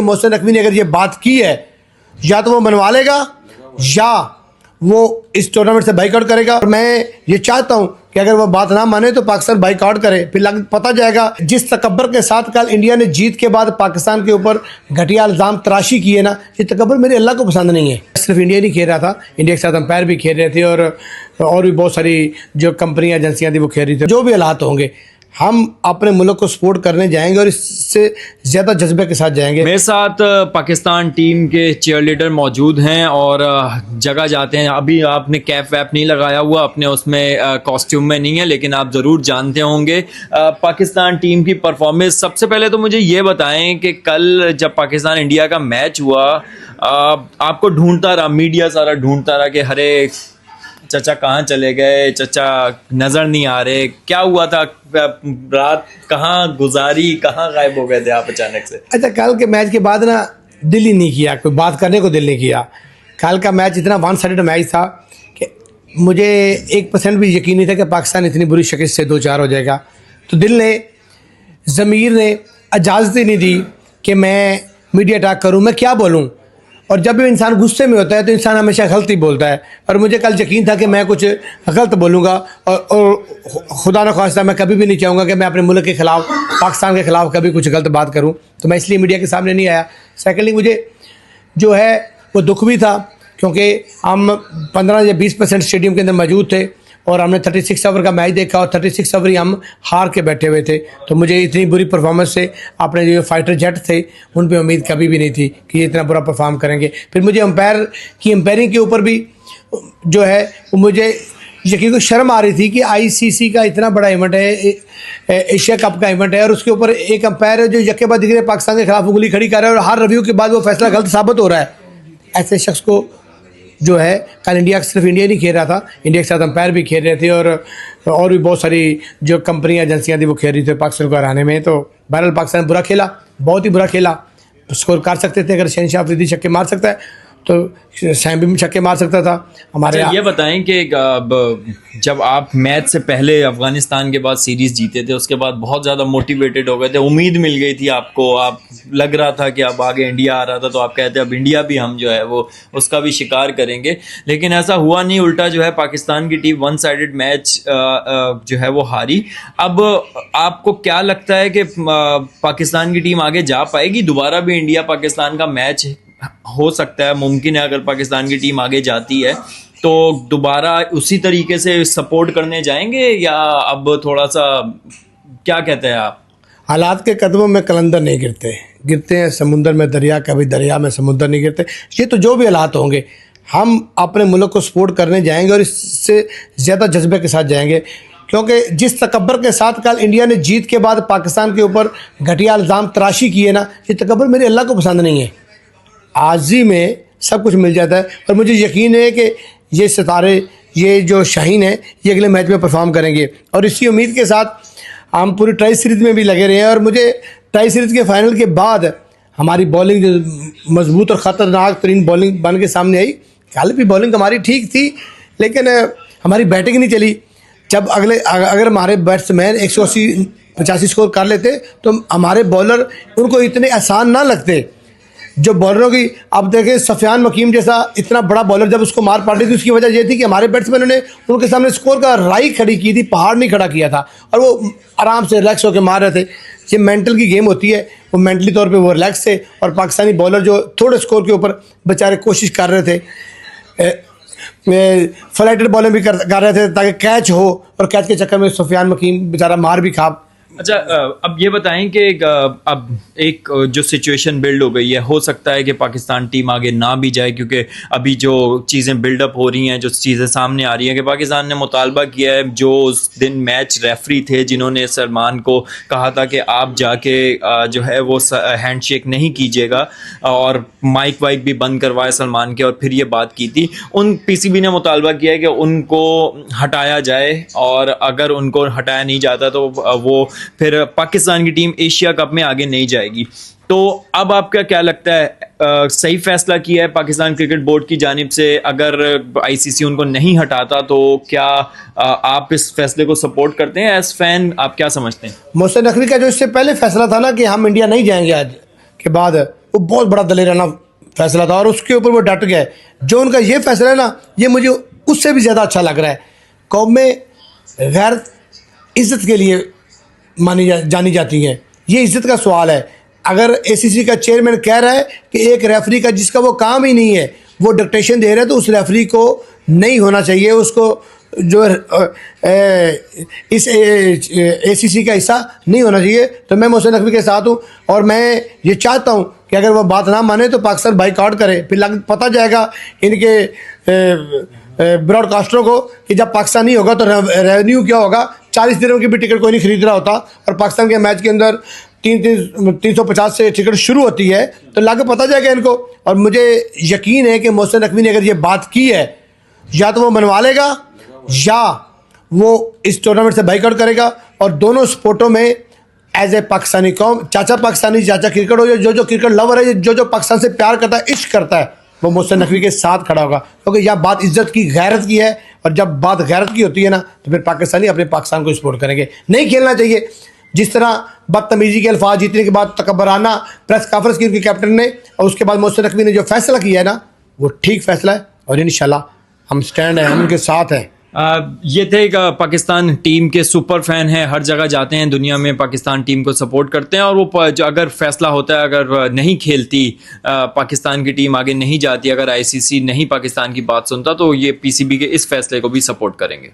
मोहसिन नकवी ने अगर ये बात की है, या तो वो मनवा लेगा या वो इस टूर्नामेंट से बाइकआउट करेगा। और मैं ये चाहता हूं कि अगर वो बात ना माने तो पाकिस्तान बाइकआउट करे, फिर पता जाएगा। जिस तकब्बर के साथ कल इंडिया ने जीत के बाद पाकिस्तान के ऊपर घटिया इल्ज़ाम तराशी किए ना, ये तकब्बर मेरे अल्लाह को पसंद नहीं है। सिर्फ इंडिया नहीं खेल रहा था, इंडिया के साथ अंपायर भी खेल रहे थे और भी बहुत सारी जो कंपनियां एजेंसियां थी वो खेल रही थी। जो भी हालात होंगे हम अपने मुल्क को सपोर्ट करने जाएंगे और इससे ज़्यादा जज्बे के साथ जाएंगे। मेरे साथ पाकिस्तान टीम के चीयर लीडर मौजूद हैं और जगह जाते हैं। अभी आपने कैप वैप नहीं लगाया हुआ, अपने उसमें कॉस्ट्यूम में नहीं है, लेकिन आप ज़रूर जानते होंगे पाकिस्तान टीम की परफॉर्मेंस। सबसे पहले तो मुझे ये बताएं कि कल जब पाकिस्तान इंडिया का मैच हुआ, आपको ढूंढता रहा, मीडिया सारा ढूंढता रहा कि हरे चचा कहाँ चले गए, चचा नज़र नहीं आ रहे, क्या हुआ था, रात कहाँ गुजारी, कहाँ गायब हो गए थे आप अचानक से? अच्छा, कल के मैच के बाद ना दिल ही नहीं किया, कोई बात करने को दिल नहीं किया। कल का मैच इतना वन साइडेड मैच था कि मुझे 1% भी यकीन नहीं था कि पाकिस्तान इतनी बुरी शिकस्त से 2-4 हो जाएगा। तो दिल ने, ज़मीर ने इजाज़त ही नहीं दी कि मैं मीडिया अटैक करूँ। मैं क्या बोलूँ? और जब भी इंसान गुस्से में होता है तो इंसान हमेशा गलत ही बोलता है, और मुझे कल यकीन था कि मैं कुछ गलत बोलूँगा। और खुदा न ख्वास्ता मैं कभी भी नहीं चाहूँगा कि मैं अपने मुल्क के ख़िलाफ़, पाकिस्तान के ख़िलाफ़ कभी कुछ गलत बात करूँ। तो मैं इसलिए मीडिया के सामने नहीं आया। सेकेंडली, मुझे जो है वो दुख भी था क्योंकि हम 15 या 20% स्टेडियम के अंदर मौजूद थे और हमने 36 ओवर का मैच देखा और 36 ओवर ही हम हार के बैठे हुए थे। तो मुझे इतनी बुरी परफॉर्मेंस से अपने जो फाइटर जेट थे उन पे उम्मीद कभी भी नहीं थी कि ये इतना बुरा परफॉर्म करेंगे। फिर मुझे अंपायर की अंपायरिंग के ऊपर भी जो है वो मुझे यकीन को शर्म आ रही थी कि ICC का इतना बड़ा इवेंट है, एशिया कप का इवेंट है, और उसके ऊपर एक अंपायर है जो यके बाद दिख रहे पाकिस्तान के खिलाफ उंगली खड़ी कर रहा है और हर रिव्यू के बाद वो फैसला गलत साबित हो रहा है। ऐसे शख्स को जो है, कल सिर्फ इंडिया नहीं खेल रहा था, इंडिया के साथ अंपायर भी खेल रहे थे और भी बहुत सारी जो कंपनियां एजेंसियां थी वो खेल रही थी पाकिस्तान को हराने में। तो बहरहाल पाकिस्तान बुरा खेला, बहुत ही बुरा खेला। स्कोर कर सकते थे, अगर शहनशाह अफरीदी छक्के मार सकता है तो सैम भी छक्के मार सकता था हमारे। ये बताएं कि जब आप मैच से पहले अफगानिस्तान के बाद सीरीज जीते थे, उसके बाद बहुत ज़्यादा मोटिवेटेड हो गए थे, उम्मीद मिल गई थी आपको, आप लग रहा था कि अब आगे इंडिया आ रहा था, तो आप कहते अब इंडिया भी हम जो है वो उसका भी शिकार करेंगे, लेकिन ऐसा हुआ नहीं। उल्टा जो है पाकिस्तान की टीम वन साइडेड मैच जो है वो हारी। अब आपको क्या लगता है कि पाकिस्तान की टीम आगे जा पाएगी? दोबारा भी इंडिया पाकिस्तान का मैच हो सकता है, मुमकिन है, अगर पाकिस्तान की टीम आगे जाती है तो दोबारा उसी तरीके से सपोर्ट करने जाएंगे, या अब थोड़ा सा क्या कहते हैं आप? हालात के कदमों में कलंदर नहीं गिरते हैं समुंदर में दरिया, कभी दरिया में समुंदर नहीं गिरते। ये तो जो भी हालात होंगे हम अपने मुल्क को सपोर्ट करने जाएंगे और इससे ज़्यादा जज्बे के साथ जाएंगे, क्योंकि जिस तकब्बर के साथ कल इंडिया ने जीत के बाद पाकिस्तान के ऊपर घटिया इल्ज़ाम तराशी किए ना, ये तकब्बर मेरे अल्लाह को पसंद नहीं है। आजी में सब कुछ मिल जाता है और मुझे यकीन है कि ये सितारे, ये जो शाहीन है, ये अगले मैच में परफॉर्म करेंगे। और इसी उम्मीद के साथ हम पूरी ट्राई सीरीज़ में भी लगे रहे हैं। और मुझे ट्राई सीरीज़ के फाइनल के बाद हमारी बॉलिंग जो मजबूत और ख़तरनाक तरीन बॉलिंग बन के सामने आई, कल भी बॉलिंग हमारी ठीक थी लेकिन हमारी बैटिंग नहीं चली। जब अगर हमारे बैट्समैन 180-85 स्कोर कर लेते तो हमारे बॉलर उनको इतने आसान ना लगते। जो बॉलरों की, अब देखें सफियान मकीम जैसा इतना बड़ा बॉलर जब उसको मार पड़ी थी, उसकी वजह ये थी कि हमारे बैट्समैनों ने उनके सामने स्कोर का राई खड़ी की थी, पहाड़ नहीं खड़ा किया था, और वो आराम से रिलैक्स होकर मार रहे थे। ये मेंटल की गेम होती है, वो मेंटली तौर पे वो रिलैक्स थे। और पाकिस्तानी बॉलर जो थोड़े स्कोर के ऊपर बेचारे कोशिश कर रहे थे, फ्लाइटेड बॉलिंग भी कर रहे थे ताकि कैच हो, और कैच के चक्कर में सफियान मकीम बेचारा मार भी खा। अच्छा, अब ये बताएं कि अब एक जो सिचुएशन बिल्ड हो गई है, हो सकता है कि पाकिस्तान टीम आगे ना भी जाए, क्योंकि अभी जो चीज़ें बिल्डअप हो रही हैं, जो चीज़ें सामने आ रही हैं कि पाकिस्तान ने मुतालबा किया है, जो उस दिन मैच रेफरी थे जिन्होंने सलमान को कहा था कि आप जाके जो है वो हैंडशेक नहीं कीजिएगा और माइक वाइक भी बंद करवाए सलमान के, और फिर ये बात की थी, उन PCB ने मुतालबा किया है कि उनको हटाया जाए, और अगर उनको हटाया नहीं जाता तो वो फिर पाकिस्तान की टीम एशिया कप में आगे नहीं जाएगी। तो अब आपका क्या लगता है, सही फैसला किया है पाकिस्तान क्रिकेट बोर्ड की जानिब से? अगर ICC उनको नहीं हटाता तो क्या आप इस फैसले को सपोर्ट करते हैं? एज फैन आप क्या समझते हैं? मोहसिन नकवी का जो इससे पहले फैसला था ना कि हम इंडिया नहीं जाएंगे आज के बाद, वो बहुत बड़ा दलेराना फैसला था और उसके ऊपर वो डट गए। जो उनका ये फैसला है ना, ये मुझे उससे भी ज़्यादा अच्छा लग रहा है। कौमें गैर इज़्ज़त के लिए जानी जाती हैं, ये इज़्ज़त का सवाल है। अगर ACC का चेयरमैन कह रहा है कि एक रेफरी का जिसका वो काम ही नहीं है वो डिक्टेशन दे रहा है, तो उस रेफरी को नहीं होना चाहिए, उसको जो इस ACC का हिस्सा नहीं होना चाहिए। तो मैं मोहसिन नकवी के साथ हूँ और मैं ये चाहता हूँ कि अगर वो बात ना माने तो पाकिस्तान बाइकआउट करे। फिर पता जाएगा इनके ब्रॉडकास्टरों को कि जब पाकिस्तान नहीं होगा तो रेवेन्यू क्या होगा। 40 दिनों की भी टिकट कोई नहीं खरीद रहा होता और पाकिस्तान के मैच के अंदर 350 से टिकट शुरू होती है, तो लाके पता जाएगा इनको। और मुझे यकीन है कि मोहसिन नकवी ने अगर ये बात की है, या तो वो मनवा लेगा या वो इस टूर्नामेंट से बाइकआउट करेगा। और दोनों स्पोर्टों में एज ए पाकिस्तानी कौम, चाचा पाकिस्तानी, चाचा क्रिकेट हो, जो क्रिकेट लवर है, जो पाकिस्तान से प्यार करता है, इश्क करता है, वो मोहसिन नकवी के साथ खड़ा होगा। क्योंकि यह बात इज्जत की, गैरत की है, और जब बात गैरत की होती है ना, तो फिर पाकिस्तानी अपने पाकिस्तान को सपोर्ट करेंगे। नहीं खेलना चाहिए जिस तरह बदतमीजी के अल्फाज जीतने के बाद तकबराना प्रेस कॉन्फ्रेंस की उनके कैप्टन ने, और उसके बाद मोहसिन नकवी ने जो फैसला किया है ना, वो ठीक फैसला है और इंशाल्लाह हम स्टैंड हैं, हम उनके साथ हैं। ये थे एक पाकिस्तान टीम के सुपर फैन हैं, हर जगह जाते हैं दुनिया में, पाकिस्तान टीम को सपोर्ट करते हैं। और वो अगर फैसला होता है, अगर नहीं खेलती पाकिस्तान की टीम, आगे नहीं जाती, अगर ICC नहीं पाकिस्तान की बात सुनता, तो ये PCB के इस फैसले को भी सपोर्ट करेंगे।